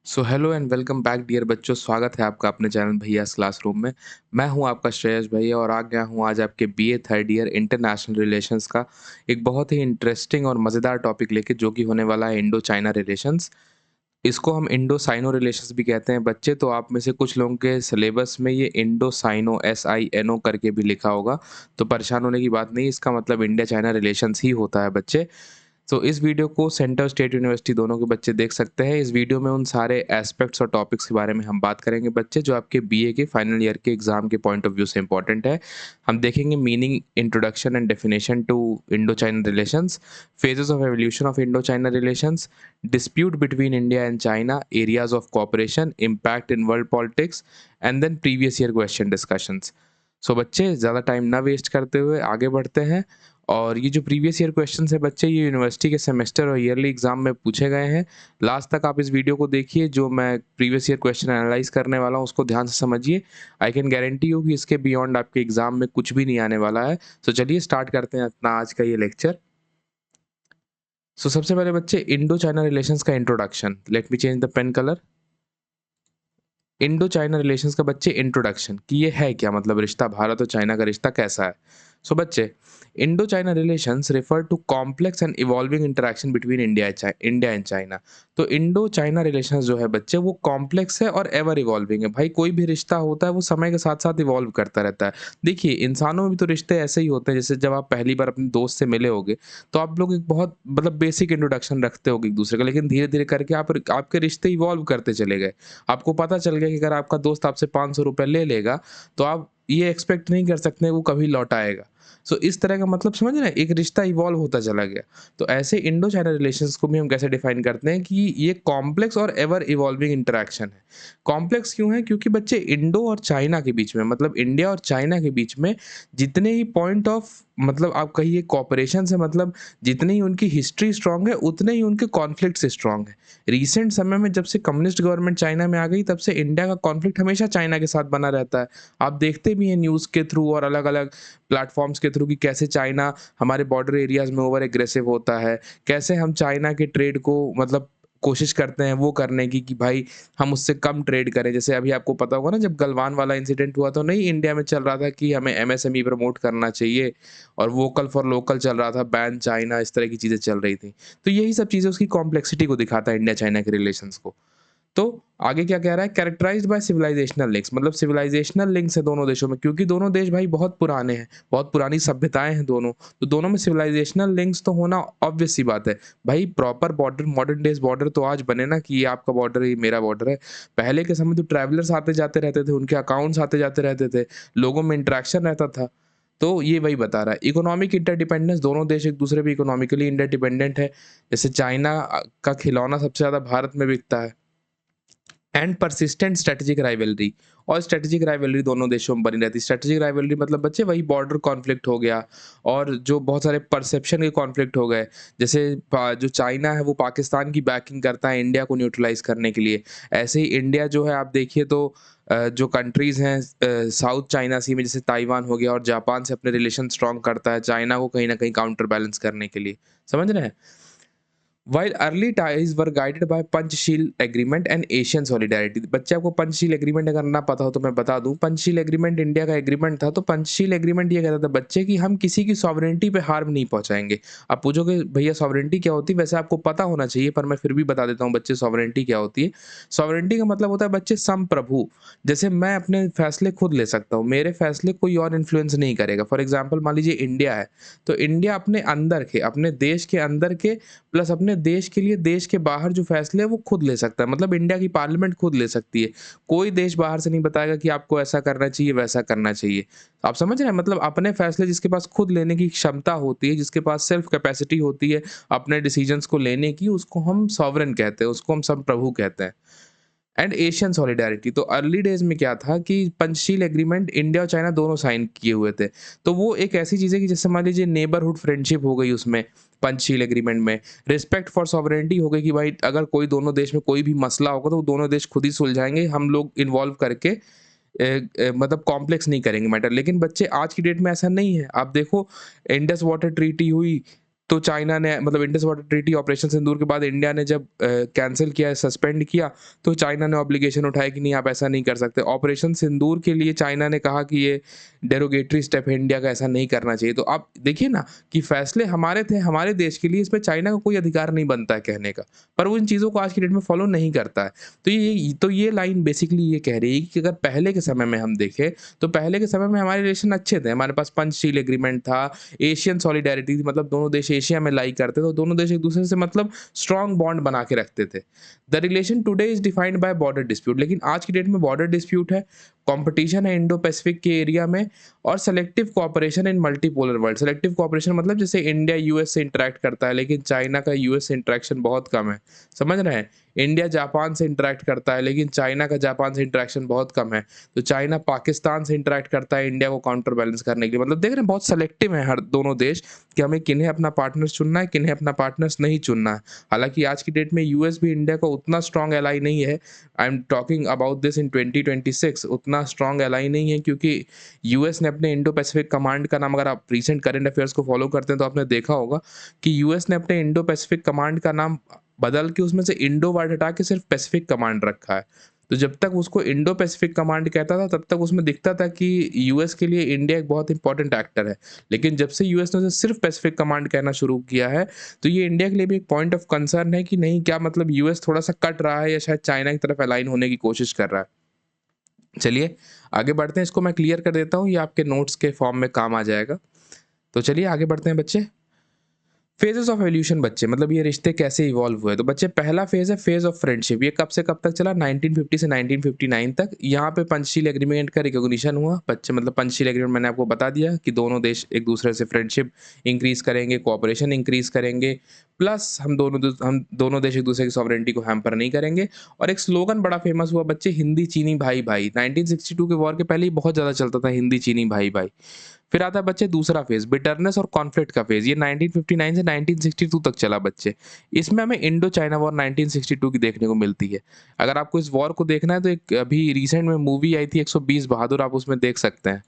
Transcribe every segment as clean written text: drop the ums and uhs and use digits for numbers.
So hello and welcome back dear बच्चों। स्वागत है आपका अपने चैनल भैयास क्लासरूम में। मैं हूं आपका श्रेयस भैया और आ गया हूं आज आपके BA third year international relations का एक बहुत ही इंटरेस्टिंग और मज़ेदार टॉपिक लेके, जो कि होने वाला है इंडो चाइना रिलेशंस। इसको हम इंडो साइनो रिलेशंस भी कहते हैं बच्चे। तो आप में से कुछ लोगों के सिलेबस में ये इंडो साइनो SINO करके भी लिखा होगा, तो परेशान होने की बात नहीं। इसका मतलब इंडिया चाइना रिलेशंस ही होता है बच्चे। तो इस वीडियो को सेंटर स्टेट यूनिवर्सिटी दोनों के बच्चे देख सकते हैं। इस वीडियो में उन सारे एस्पेक्ट्स और टॉपिक्स के बारे में हम बात करेंगे बच्चे, जो आपके बीए के फाइनल ईयर के एग्जाम के पॉइंट ऑफ व्यू से इंपॉर्टेंट है। हम देखेंगे meaning, introduction and definition to Indo China relations, phases of evolution of Indo China relations, dispute between India and China, areas of cooperation, impact in world politics and then previous year question discussions. So बच्चे ज़्यादा time ना waste करते हुए आगे बढ़ते हैं। और ये जो प्रीवियस ईयर क्वेश्चंस है बच्चे, ये यूनिवर्सिटी के सेमेस्टर और ईयरली एग्जाम में पूछे गए हैं। लास्ट तक आप इस वीडियो को देखिए। जो मैं प्रीवियस ईयर क्वेश्चन एनालाइज करने वाला हूँ उसको ध्यान से समझिए। आई कैन गारंटी यू कि इसके बियॉन्ड आपके एग्जाम में कुछ भी नहीं आने वाला है। तो चलिए स्टार्ट करते हैं अपना आज का ये लेक्चर। सो सबसे पहले बच्चे, इंडो चाइना रिलेशंस का introduction. Let me change the pen colour. Indo China relations का बच्चे इंट्रोडक्शन कि ये है क्या, मतलब रिश्ता, भारत और चाइना का रिश्ता कैसा है। सो बच्चे, Indo China relations refer to complex and evolving interaction between India and China. तो इंडो चाइना रिलेशंस जो है बच्चे, वो कॉम्प्लेक्स है और एवर इवॉल्विंग है। भाई कोई भी रिश्ता होता है वो समय के साथ साथ इवॉल्व करता रहता है। देखिए, इंसानों में भी तो रिश्ते ऐसे ही होते हैं। जैसे जब आप पहली बार अपने दोस्त से मिले होगे तो आप लोग एक बहुत मतलब बेसिक इंट्रोडक्शन रखते होगे एक दूसरे का, लेकिन धीरे धीरे करके आपके रिश्ते इवॉल्व करते चले गए। आपको पता चल गया कि अगर आपका दोस्त आपसे 500 रुपए ले लेगा तो आप ये एक्सपेक्ट नहीं कर सकते वो कभी लौट आएगा। सो इस तरह का मतलब समझ रहे हैं, एक रिश्ता इवॉल्व होता चला गया। तो ऐसे इंडो चाइना रिलेशंस को भी हम कैसे डिफाइन करते हैं कि ये कॉम्प्लेक्स और एवर इवॉल्विंग इंटरेक्शन है। कॉम्प्लेक्स क्यों है? क्योंकि बच्चे इंडो और चाइना के बीच में, मतलब इंडिया और चाइना के बीच में जितने ही पॉइंट ऑफ, मतलब आप कहिए कॉपरेशन से, मतलब जितनी ही उनकी हिस्ट्री स्ट्रांग है उतने ही उनके कॉन्फ्लिक्ट स्ट्रांग है। रिसेंट समय में जब से कम्युनिस्ट गवर्नमेंट चाइना में आ गई तब से इंडिया का कॉन्फ्लिक्ट हमेशा चाइना के साथ बना रहता है। आप देखते भी हैं न्यूज़ के थ्रू और अलग-अलग प्लेटफ़ॉर्म्स के थ्रू कि कैसे चाइना हमारे बॉर्डर एरियाज़ में ओवर एग्रेसिव होता है। कैसे हम चाइना के ट्रेड को मतलब कोशिश करते हैं वो करने की कि भाई हम उससे कम ट्रेड करें। जैसे अभी आपको पता होगा ना, जब गलवान वाला इंसिडेंट हुआ तो नहीं इंडिया में चल रहा था कि हमें MSME प्रमोट करना चाहिए और वोकल फॉर लोकल चल रहा था, बैन चाइना, इस तरह की चीज़ें चल रही थी। तो यही सब चीज़ें उसकी कॉम्प्लेक्सिटी को दिखाता है इंडिया चाइना के रिलेशंस को। तो आगे क्या कह रहा है, कैरेक्टराइज्ड बाय सिविलाइजेशनल लिंक्स, मतलब सिविलाइजेशनल लिंक्स है दोनों देशों में, क्योंकि दोनों देश भाई बहुत पुराने हैं, बहुत पुरानी सभ्यताएं हैं दोनों। तो दोनों में सिविलाइजेशनल लिंक्स तो होना ऑब्वियस सी बात है। भाई proper border, modern days border तो आज बने ना कि ये आपका बॉर्डर है, ये मेरा बॉर्डर है। पहले के समय तो ट्रैवलर्स आते जाते रहते थे, उनके अकाउंट्स आते जाते रहते थे, लोगों में इंटरेक्शन रहता था। तो ये वही बता रहा है। इकोनॉमिक इंटरडिपेंडेंस, दोनों देश एक दूसरे पे इकोनॉमिकली इंटरडिपेंडेंट है। जैसे चाइना का खिलौना सबसे ज्यादा भारत में बिकता है। एंड परसिस्टेंट स्ट्रेटेजिक राइवलरी, और स्ट्रेटेजिक राइवलरी दोनों देशों में बनी रहती है। स्ट्रेटेजिक राइवलरी मतलब बच्चे वही बॉर्डर कॉन्फ्लिक्ट हो गया, और जो बहुत सारे परसेप्शन के कॉन्फ्लिक्ट हो गए। जैसे जो चाइना है वो पाकिस्तान की बैकिंग करता है इंडिया को न्यूट्रलाइज करने के लिए। ऐसे ही इंडिया जो है, आप देखिए तो जो कंट्रीज हैं साउथ चाइना सी में, जैसे ताइवान हो गया, और जापान से अपने रिलेशन स्ट्रॉन्ग करता है चाइना को कहीं ना कहीं काउंटर बैलेंस करने के लिए। समझ रहे हैं? While early ties were guided by Panchsheel Agreement and Asian Solidarity। बच्चे आपको पंचशील एग्रीमेंट अगर ना पता हो तो मैं बता दूं। पंचशील एग्रीमेंट इंडिया का एग्रीमेंट था। तो पंचशील एग्रीमेंट ये कहता था बच्चे कि हम किसी की सॉवरेनिटी पे हार्म नहीं पहुंचाएंगे। आप पूछोगे भैया सॉवरेनिटी क्या होती है, वैसे आपको पता होना चाहिए पर मैं फिर भी बता देता हूँ बच्चे सॉवरेनिटी क्या होती है। सॉवरेनिटी का मतलब होता है बच्चे संप्रभु। जैसे मैं अपने फैसले खुद ले सकता हूँ, मेरे फैसले कोई और इन्फ्लुएंस नहीं करेगा। फॉर एग्जाम्पल मान लीजिए इंडिया है, तो इंडिया अपने अंदर के, अपने देश के अंदर के प्लस अपने देश के लिए देश के बाहर जो फैसले हैं वो खुद ले सकता है। मतलब इंडिया की पार्लियामेंट खुद ले सकती है। कोई देश बाहर से नहीं बताएगा कि आपको ऐसा करना चाहिए, वैसा करना चाहिए। आप समझ रहे हैं? मतलब अपने फैसले जिसके पास खुद लेने की क्षमता होती है, जिसके पास सेल्फ कैपेसिटी होती है अपने डिसीजंस को लेने की, उसको हम सॉवरेन कहते हैं, उसको हम संप्रभु कहते हैं। एंड एशियन सॉलिडारिटी, तो अर्ली डेज में क्या था कि पंचशील एग्रीमेंट इंडिया और चाइना दोनों साइन किए हुए थे। तो वो एक ऐसी चीज़ है कि जैसे मान लीजिए नेबरहुड फ्रेंडशिप हो गई उसमें, पंचशील एग्रीमेंट में रिस्पेक्ट फॉर सॉवरेनिटी हो गई कि भाई अगर कोई दोनों देश में कोई भी मसला होगा तो वो दोनों देश खुद ही सुलझाएंगे, हम लोग इन्वॉल्व करके मतलब कॉम्प्लेक्स नहीं करेंगे मैटर। लेकिन बच्चे आज की डेट में ऐसा नहीं है। आप देखो, इंडस वाटर ट्रीटी हुई, तो चाइना ने मतलब इंडस वाटर ट्रीटी ऑपरेशन सिंदूर के बाद इंडिया ने जब कैंसिल किया, सस्पेंड किया, तो चाइना ने ऑब्लिगेशन उठाया कि नहीं आप ऐसा नहीं कर सकते। ऑपरेशन सिंदूर के लिए चाइना ने कहा कि ये डेरोगेटरी स्टेप है, इंडिया का ऐसा नहीं करना चाहिए। तो आप देखिए ना कि फैसले हमारे थे, हमारे देश के लिए, इसमें चाइना का कोई अधिकार नहीं बनता है कहने का। पर वो इन चीज़ों को आज की डेट में फॉलो नहीं करता है। तो ये लाइन बेसिकली ये कह रही है कि अगर पहले के समय में हम देखें, तो पहले के समय में हमारे रिलेशन अच्छे थे। हमारे पास पंचशील एग्रीमेंट था, एशियन सॉलिडेरिटी थी, मतलब दोनों देश एशिया में लाई करते थे, तो दोनों देश एक दूसरे से मतलब स्ट्रॉन्ग बॉन्ड बना के रखते थे। The relation today is defined by border dispute, लेकिन आज की डेट में बॉर्डर डिस्प्यूट है, कंपटीशन है इंडो पैसिफिक के एरिया में, और सेलेक्टिव कोऑपरेशन इन मल्टीपोलर वर्ल्ड। सेलेक्टिव कोऑपरेशन मतलब जैसे इंडिया यूएस से इंटरेक्ट करता है, लेकिन चाइना का यूएस से इंटरेक्शन बहुत कम है। समझ रहे हैं? इंडिया जापान से इंटरेक्ट करता है, लेकिन चाइना का जापान से इंटरेक्शन बहुत कम है। तो चाइना पाकिस्तान से इंटरेक्ट करता है इंडिया को काउंटर बैलेंस करने के लिए। मतलब देख रहे हैं बहुत सेलेक्टिव है हर दोनों देश कि हमें किन्हें अपना पार्टनर्स चुनना है, किन्हें अपना पार्टनर्स नहीं चुनना है। हालांकि आज की डेट में यूएस भी इंडिया का उतना स्ट्रॉन्ग एलाई नहीं है। I am talking about this in 2026, उतना स्ट्रॉन्ग एलाई नहीं है, क्योंकि यूएस ने अपने इंडो पैसिफिक कमांड का नाम, अगर आप रिसेंट करंट अफेयर्स को फॉलो करते हैं तो आपने देखा होगा कि यूएस ने अपने इंडो पैसिफिक कमांड का नाम बदल के उसमें से इंडो वर्ड हटा के सिर्फ पैसिफिक कमांड रखा है। तो जब तक उसको इंडो पैसिफिक कमांड कहता था, तब तक उसमें दिखता था कि यूएस के लिए इंडिया एक बहुत इंपॉर्टेंट एक्टर है। लेकिन जब से यूएस ने उसे सिर्फ पैसिफिक कमांड कहना शुरू किया है, तो ये इंडिया के लिए भी एक पॉइंट ऑफ कंसर्न है कि नहीं, क्या मतलब यूएस थोड़ा सा कट रहा है या शायद चाइना की तरफ अलाइन होने की कोशिश कर रहा है। चलिए आगे बढ़ते हैं, इसको मैं क्लियर कर देता हूँ, ये आपके नोट्स के फॉर्म में काम आ जाएगा। तो चलिए आगे बढ़ते हैं बच्चे। फेजेस ऑफ एवोल्यूशन बच्चे, मतलब ये रिश्ते कैसे इवॉल्व हुए। तो बच्चे पहला फेज है फेज ऑफ फ्रेंडशिप। ये कब से कब तक चला? 1950 से 1959 तक। यहाँ पे पंचशील एग्रीमेंट का रिकॉग्निशन हुआ बच्चे। मतलब पंचशील एग्रीमेंट मैंने आपको बता दिया कि दोनों देश एक दूसरे से फ्रेंडशिप इंक्रीज करेंगे, कोऑपरेशन इंक्रीज करेंगे, प्लस हम दोनों देश एक दूसरे की सॉवरेनिटी को हैम्पर नहीं करेंगे। और एक स्लोगन बड़ा फेमस हुआ बच्चे, हिंदी चीनी भाई भाई। 1962 के वॉर के पहले ही बहुत ज़्यादा चलता था हिंदी चीनी भाई भाई। फिर आता है बच्चे दूसरा फेज, बिटरनेस और कॉन्फ्लिक्ट का फेज। ये 1959 से 1962 तक चला बच्चे। इसमें हमें इंडो चाइना वॉर 1962 की देखने को मिलती है। अगर आपको इस वॉर को देखना है तो एक अभी रिसेंट में मूवी आई थी 120 बहादुर, आप उसमें देख सकते हैं।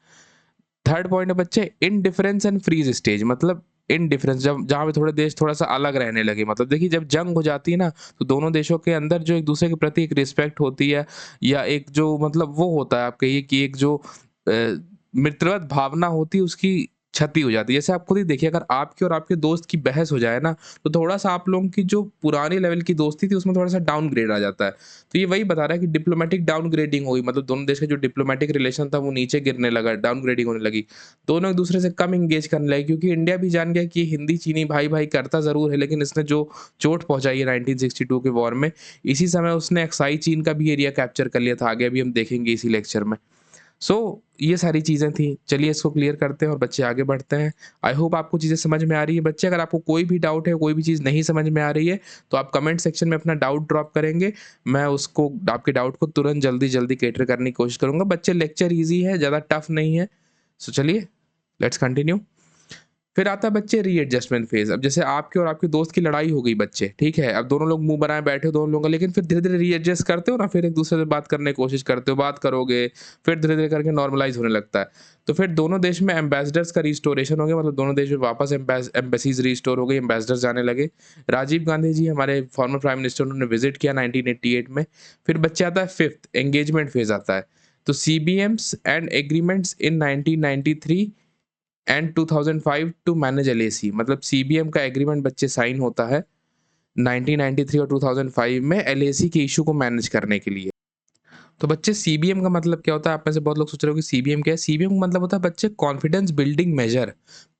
थर्ड पॉइंट है बच्चे इनडिफरेंस एंड फ्रीज स्टेज। मतलब इनडिफरेंस, जब जहाँ पे थोड़े देश थोड़ा सा अलग रहने लगे। मतलब देखिए जब जंग हो जाती है ना, तो दोनों देशों के अंदर जो एक दूसरे के प्रति एक रिस्पेक्ट होती है, या एक जो मतलब वो होता है, आप कहिए कि एक जो मित्रवत भावना होती है, उसकी क्षति हो जाती है। जैसे आप खुद ही देखिए, अगर आपके और आपके दोस्त की बहस हो जाए ना, तो थोड़ा सा आप लोगों की जो पुरानी लेवल की दोस्ती थी उसमें थोड़ा सा डाउनग्रेड आ जाता है। तो ये वही बता रहा है कि डिप्लोमेटिक डाउनग्रेडिंग हुई, मतलब दोनों देश का जो डिप्लोमेटिक रिलेशन था वो नीचे गिरने लगा, डाउनग्रेडिंग होने लगी। दोनों एक दूसरे से कम एंगेज करने लगे, क्योंकि इंडिया भी जान गया कि हिंदी चीनी भाई भाई करता जरूर है, लेकिन इसने जो चोट पहुंचाई है 1962 के वॉर में, इसी समय उसने अक्साई चीन का भी एरिया कैप्चर कर लिया था। आगे अभी हम देखेंगे इसी लेक्चर में। सो ये सारी चीज़ें थी। चलिए इसको क्लियर करते हैं और बच्चे आगे बढ़ते हैं। आई होप आपको चीज़ें समझ में आ रही है बच्चे। अगर आपको कोई भी डाउट है, कोई भी चीज़ नहीं समझ में आ रही है, तो आप कमेंट सेक्शन में अपना डाउट ड्रॉप करेंगे। मैं उसको, आपके डाउट को तुरंत जल्दी-जल्दी क्लियर करने की कोशिश करूँगा। बच्चे लेक्चर ईज़ी है, ज़्यादा टफ नहीं है। सो चलिए लेट्स कंटिन्यू। फिर आता है बच्चे रीएडजस्टमेंट फेज। अब जैसे आपके और आपके दोस्त की लड़ाई हो गई बच्चे, ठीक है, अब दोनों लोग मुंह बनाए बैठे हो दोनों लोग, लेकिन फिर धीरे धीरे रीएडजस्ट करते हो ना, फिर एक दूसरे से बात करने की कोशिश करते हो, बात करोगे, फिर धीरे धीरे करके नॉर्मलाइज होने लगता है। तो फिर दोनों देश में एम्बेसडर्स का रिस्टोरेशन हो गया, मतलब दोनों देश में वापस एम्बेसीज रिस्टोर हो गई, एम्बेसडर्स जाने लगे। राजीव गांधी जी हमारे फॉर्मर प्राइम मिनिस्टर, उन्होंने विजिट किया 1988 में। फिर बच्चे आता है फिफ्थ एंगेजमेंट फेज आता है। तो CBMs and agreements in 1993 and 2005 to manage LAC. मतलब सीबीएम का एग्रीमेंट बच्चे साइन होता है 1993 और 2005 में एलएसी के इशू को मैनेज करने के लिए। तो बच्चे सीबीएम का मतलब क्या होता है? आप में से बहुत लोग सोच रहे हो कि सीबीएम क्या है। सीबीएम का मतलब होता है बच्चे कॉन्फिडेंस बिल्डिंग मेजर।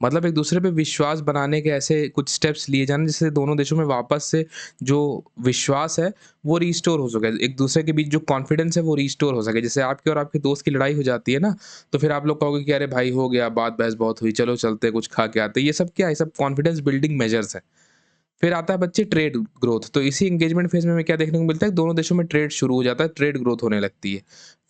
मतलब एक दूसरे पे विश्वास बनाने के ऐसे कुछ स्टेप्स लिए जाने जिससे दोनों देशों में वापस से जो विश्वास है वो रिस्टोर हो सके, एक दूसरे के बीच जो कॉन्फिडेंस है वो रिस्टोर हो सके। जैसे आपके और आपके दोस्त की लड़ाई हो जाती है ना, तो फिर आप लोग कहोगे कि अरे भाई हो गया, बात बहस बहुत हुई, चलो चलते हैं, कुछ खा के आते हैं। ये सब क्या है? सब कॉन्फिडेंस बिल्डिंग मेजर्स है। फिर आता है बच्चे ट्रेड ग्रोथ। तो इसी एंगेजमेंट फेज में हमें क्या देखने को मिलता है? दोनों देशों में ट्रेड शुरू हो जाता है, ट्रेड ग्रोथ होने लगती है।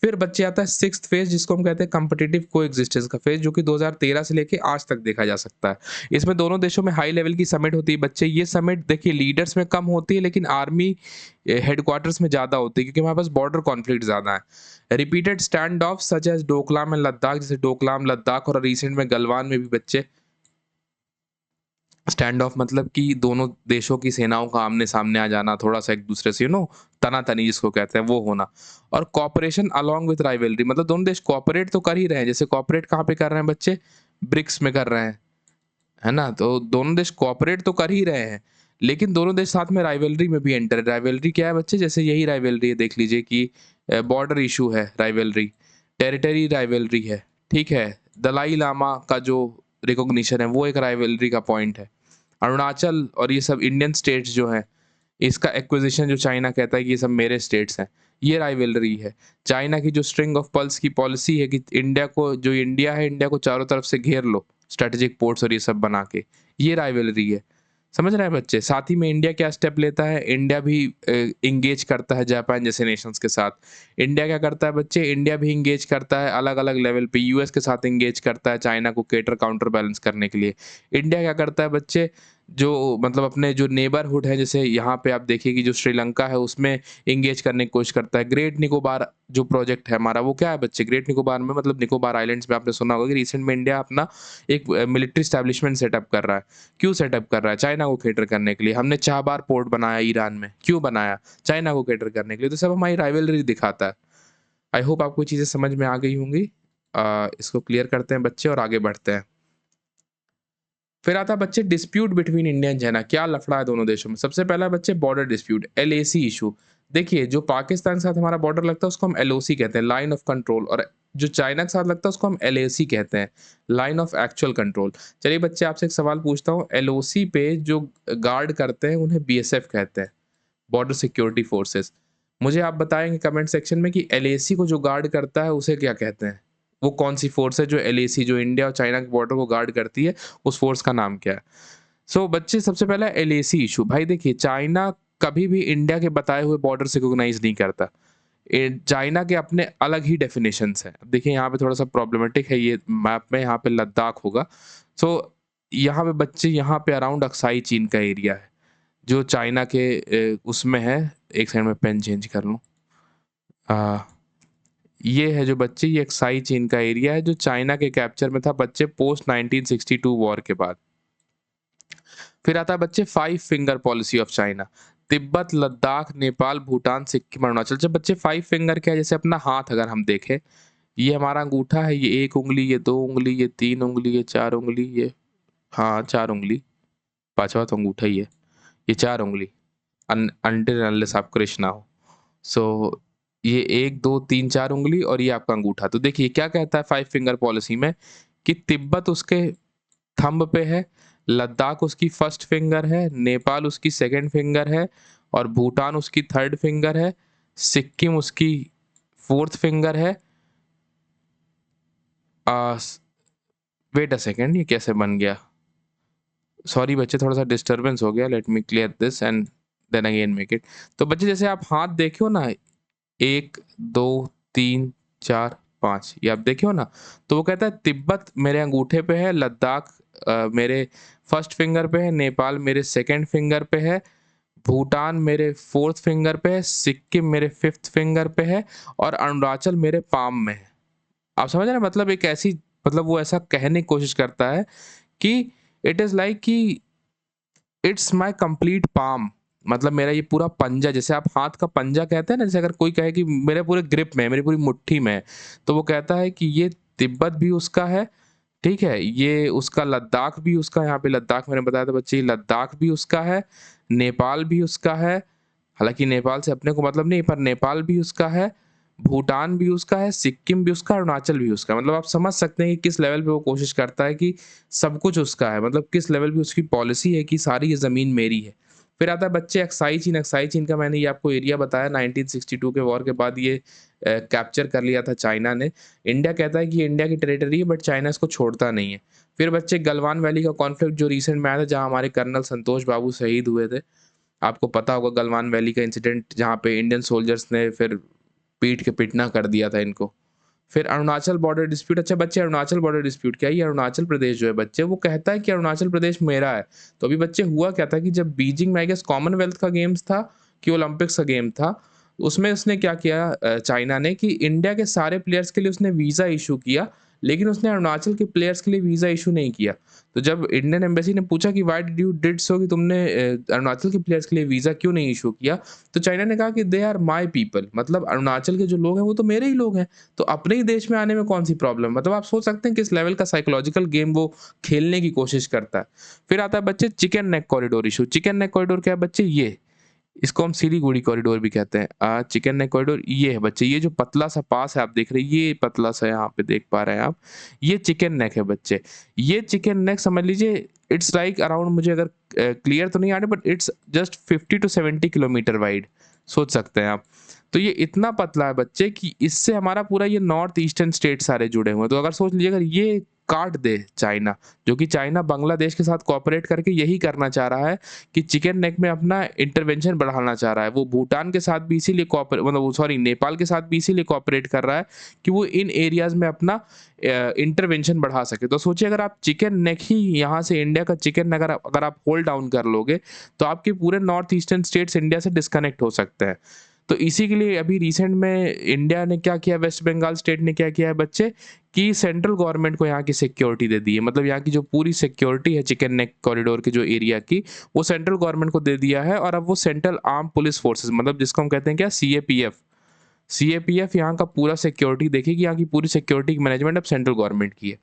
फिर बच्चे आता है सिक्स्थ फेज, जिसको हम कहते हैं कंपिटिटिव कोएग्जिस्टेंस का फेज, जो कि 2013 से लेके आज तक देखा जा सकता है। इसमें दोनों देशों में हाई लेवल की समिट होती है बच्चे। ये समिट देखिए लीडर्स में कम होती है, लेकिन आर्मी हेडक्वार्टर्स में ज़्यादा होती है, क्योंकि हमारे पास बॉर्डर कॉन्फ्लिक्ट ज़्यादा है। Repeated stand off such as Doklam and Ladakh, जैसे डोकलाम लद्दाख और रिसेंट में गलवान में भी बच्चे स्टैंड ऑफ मतलब कि दोनों देशों की सेनाओं का आमने-सामने आ जाना, थोड़ा-सा एक दूसरे से तना-तनी जिसको कहते हैं वो होना। और कोऑपरेशन अलोंग विथ राइवलरी मतलब दोनों देश कोऑपरेट तो कर ही रहे हैं, जैसे कोऑपरेट कहाँ पे कर रहे हैं बच्चे? ब्रिक्स में कर रहे हैं, है ना? तो दोनों देश कोऑपरेट तो कर ही रहे हैं, लेकिन दोनों देश साथ में राइवलरी में भी एंटर है। राइवलरी क्या है बच्चे? जैसे यही राइवलरी है देख लीजिए कि बॉर्डर इश्यू है राइवलरी, टेरिटरी राइवलरी है, ठीक है? दलाई लामा का जो रिकॉग्निशन है वो एक राइवलरी का पॉइंट है। अरुणाचल और ये सब इंडियन स्टेट्स जो हैं, इसका एक्विजिशन जो चाइना कहता है कि ये सब मेरे स्टेट्स हैं, ये राइवलरी है। चाइना की जो स्ट्रिंग ऑफ पर्ल्स की पॉलिसी है कि इंडिया है, इंडिया को चारों तरफ से घेर लो, स्ट्रेटेजिक पोर्ट्स और ये सब बना के, ये राइवलरी है। समझ रहे हैं बच्चे? साथ ही में इंडिया क्या स्टेप लेता है, इंडिया भी एंगेज करता है जापान जैसे नेशंस के साथ। इंडिया क्या करता है बच्चे? इंडिया भी एंगेज करता है अलग-अलग लेवल पे, यूएस के साथ एंगेज करता है चाइना को काउंटर बैलेंस करने के लिए। इंडिया क्या करता है बच्चे? जो मतलब अपने जो नेबरहुड है, जैसे यहाँ पे आप देखिए कि जो श्रीलंका है उसमें एंगेज करने की कोशिश करता है। ग्रेट निकोबार जो प्रोजेक्ट है हमारा वो क्या है बच्चे? ग्रेट निकोबार में मतलब निकोबार आइलैंड्स में आपने सुना होगा कि रिसेंट में इंडिया अपना एक मिलिट्री एस्टैब्लिशमेंट सेटअप कर रहा है। क्यों सेटअप कर रहा है? चाइना को कैटर करने के लिए। हमने चाबहार पोर्ट बनाया ईरान में, क्यों बनाया? चाइना को कैटर करने के लिए। तो सब हमारी राइवलरी दिखाता है। आई होप आपको चीज़ें समझ में आ गई होंगी। इसको क्लियर करते हैं बच्चे और आगे बढ़ते हैं। फिर आता है बच्चे dispute between India and China, क्या लफड़ा है दोनों देशों में? सबसे पहला बच्चे बॉर्डर डिस्प्यूट, एलएसी इशू। देखिए जो पाकिस्तान के साथ हमारा बॉर्डर लगता है उसको हम एलओसी कहते हैं, लाइन ऑफ कंट्रोल, और जो चाइना के साथ लगता है उसको हम एलएसी कहते हैं, लाइन ऑफ एक्चुअल कंट्रोल। चलिए बच्चे आपसे एक सवाल पूछता हूँ, एलओसी पे जो गार्ड करते हैं उन्हें बीएसएफ कहते हैं, बॉर्डर सिक्योरिटी फोर्सेस। मुझे आप बताएंगे कमेंट सेक्शन में कि एलएसी को जो गार्ड करता है उसे क्या कहते हैं? वो कौन सी फोर्स है जो एलएसी, जो इंडिया और चाइना के बॉर्डर को गार्ड करती है, उस फोर्स का नाम क्या है? सो बच्चे सबसे पहला एलएसी इशू। भाई देखिए चाइना कभी भी इंडिया के बताए हुए बॉर्डर से रिकॉग्नाइज नहीं करता। चाइना के अपने अलग ही डेफिनेशंस हैं। अब देखिए यहाँ पे थोड़ा सा प्रॉब्लमेटिक है, ये मैप में यहाँ पे लद्दाख होगा। सो यहाँ पे बच्चे, यहाँ पे अराउंड अक्साई चीन का एरिया है जो चाइना के उसमें है। एक सेकंड में पेन चेंज कर लूँ। आ, ये है जो बच्चे, ये अक्साई चीन का एरिया है जो चाइना के कैप्चर में था बच्चे पोस्ट 1962 वॉर के बाद। फिर आता है बच्चे 5 finger policy of China, Tibet, Ladakh, Nepal, Bhutan, Sikkim, Arunachal. जब बच्चे 5 फिंगर क्या है, जैसे अपना हाथ अगर हम देखें, ये हमारा अंगूठा है, ये 1 उंगली, ये 2 उंगली, ये 3 उंगली, ये 4 उंगली, ये हाँ 4 उंगली, पांचवा तो अंगूठा ही है, ये 4 उंगली, अनटिल अनलेस आप कृष्णा हो। सो ये 1 2 3 4 उंगली और ये आपका अंगूठा। तो देखिए क्या कहता है 5 फिंगर पॉलिसी में कि तिब्बत उसके थंब पे है, लद्दाख उसकी फर्स्ट फिंगर है, नेपाल उसकी सेकंड फिंगर है और भूटान उसकी थर्ड फिंगर है, सिक्किम उसकी फोर्थ फिंगर है। वेट अ सेकेंड, ये कैसे बन गया? सॉरी बच्चे, थोड़ा सा डिस्टरबेंस हो गया, let me clear this and then again make it. तो बच्चे जैसे आप हाथ देखे हो ना, 1 2 3 4 5, ये आप देखे हो ना, तो वो कहता है तिब्बत मेरे अंगूठे पे है, लद्दाख मेरे फर्स्ट फिंगर पे है, नेपाल मेरे सेकंड फिंगर पे है, भूटान मेरे फोर्थ फिंगर पे है, सिक्किम मेरे फिफ्थ फिंगर पे है और अरुणाचल मेरे पाम में है। आप समझ रहे हैं? मतलब एक ऐसी, मतलब वो ऐसा कहने की कोशिश करता है कि इट इज लाइक कि इट्स माय कंप्लीट पाम, मतलब मेरा ये पूरा पंजा, जैसे आप हाथ का पंजा कहते हैं ना, जैसे अगर कोई कहे कि मेरे पूरे ग्रिप में है, मेरी पूरी मुट्ठी में है, तो वो कहता है कि ये तिब्बत भी उसका है, ठीक है, ये उसका लद्दाख भी उसका, यहाँ पे लद्दाख मैंने बताया था बच्चे, ये लद्दाख भी उसका है, नेपाल भी उसका है, हालांकि नेपाल से अपने को मतलब नहीं, पर नेपाल भी उसका है, भूटान भी उसका है, सिक्किम भी उसका, अरुणाचल भी उसका। मतलब आप समझ सकते हैं कि किस लेवल पे वो कोशिश करता है कि सब कुछ उसका है, मतलब किस लेवल पे उसकी पॉलिसी है कि सारी ये ज़मीन मेरी है। फिर आता है बच्चे अक्साई चीन। अक्साई चीन का मैंने ये आपको एरिया बताया, 1962 के वॉर के बाद ये कैप्चर कर लिया था चाइना ने। इंडिया कहता है कि ये इंडिया की टेरिटरी है, बट चाइना इसको छोड़ता नहीं है। फिर बच्चे गलवान वैली का कॉन्फ्लिक्ट जो रिसेंट में आया था, जहाँ हमारे कर्नल संतोष बाबू शहीद हुए थे। आपको पता होगा गलवान वैली का इंसिडेंट, जहाँ पे इंडियन सोल्जर्स ने फिर पीट के पिटना कर दिया था इनको। फिर अरुणाचल बॉर्डर डिस्प्यूट। अच्छा बच्चे, अरुणाचल बॉर्डर डिस्प्यूट क्या है? ये अरुणाचल प्रदेश जो है बच्चे, वो कहता है कि अरुणाचल प्रदेश मेरा है। तो अभी बच्चे हुआ क्या था कि जब बीजिंग में आई गेस कॉमनवेल्थ का गेम्स था कि ओलंपिक्स का गेम था, उसमें उसने क्या किया चाइना ने कि इंडिया के सारे प्लेयर्स के लिए उसने वीज़ा इशू किया, लेकिन उसने अरुणाचल के प्लेयर्स के लिए वीज़ा इश्यू नहीं किया। तो जब इंडियन एम्बेसी ने पूछा कि why did you did so, कि तुमने अरुणाचल के प्लेयर्स के लिए वीज़ा क्यों नहीं इश्यू किया? तो चाइना ने कहा कि दे आर माय पीपल, मतलब अरुणाचल के जो लोग हैं वो तो मेरे ही लोग हैं, तो अपने ही देश में आने में कौन-सी प्रॉब्लम? मतलब आप सोच सकते हैं किस लेवल का साइकोलॉजिकल गेम वो खेलने की कोशिश करता है। फिर आता है बच्चे chicken neck corridor issue. Chicken neck corridor क्या है बच्चे? ये इसको हम सिलीगुड़ी कॉरिडोर भी कहते हैं। चिकन नेक कॉरिडोर ये है बच्चे, ये जो पतला-सा पास है आप देख रहे हैं, ये पतला-सा यहाँ पे देख पा रहे हैं आप, ये चिकन नेक है बच्चे। ये चिकन नेक समझ लीजिए इट्स लाइक अराउंड, मुझे अगर क्लियर तो नहीं आ रहा but it's just 50 to 70 kilometre wide, सोच सकते हैं आप। तो ये इतना पतला है बच्चे कि इससे हमारा पूरा ये नॉर्थ ईस्टर्न स्टेट सारे जुड़े हुए हैं। तो अगर सोच लीजिए अगर ये काट दे चाइना, जो कि चाइना बांग्लादेश के साथ कोऑपरेट करके यही करना चाह रहा है कि चिकन नेक में अपना इंटरवेंशन बढ़ाना चाह रहा है। वो भूटान के साथ भी इसीलिए मतलब सॉरी नेपाल के साथ भी इसीलिए कोऑपरेट कर रहा है कि वो इन एरियाज़ में अपना इंटरवेंशन बढ़ा सके। तो सोचिए अगर आप चिकन नेक ही यहाँ से इंडिया का चिकन अगर आप होल्ड डाउन कर लोगे, तो आपके पूरे नॉर्थ ईस्टर्न स्टेट्स इंडिया से डिस्कनेक्ट हो सकते हैं। तो इसी के लिए अभी रिसेंट में इंडिया ने क्या किया, वेस्ट बंगाल स्टेट ने क्या किया है बच्चे, कि सेंट्रल गवर्नमेंट को यहाँ की सिक्योरिटी दे दी है। मतलब यहाँ की जो पूरी सिक्योरिटी है चिकन नेक कॉरिडोर के जो एरिया की, वो सेंट्रल गवर्नमेंट को दे दिया है। और अब वो सेंट्रल आर्म पुलिस फोर्सेस, मतलब जिसको हम कहते हैं क्या, सीएपीएफ, सीएपीएफ यहाँ का पूरा सिक्योरिटी देखेगी। यहाँ की पूरी सिक्योरिटी की मैनेजमेंट अब सेंट्रल गवर्नमेंट की है।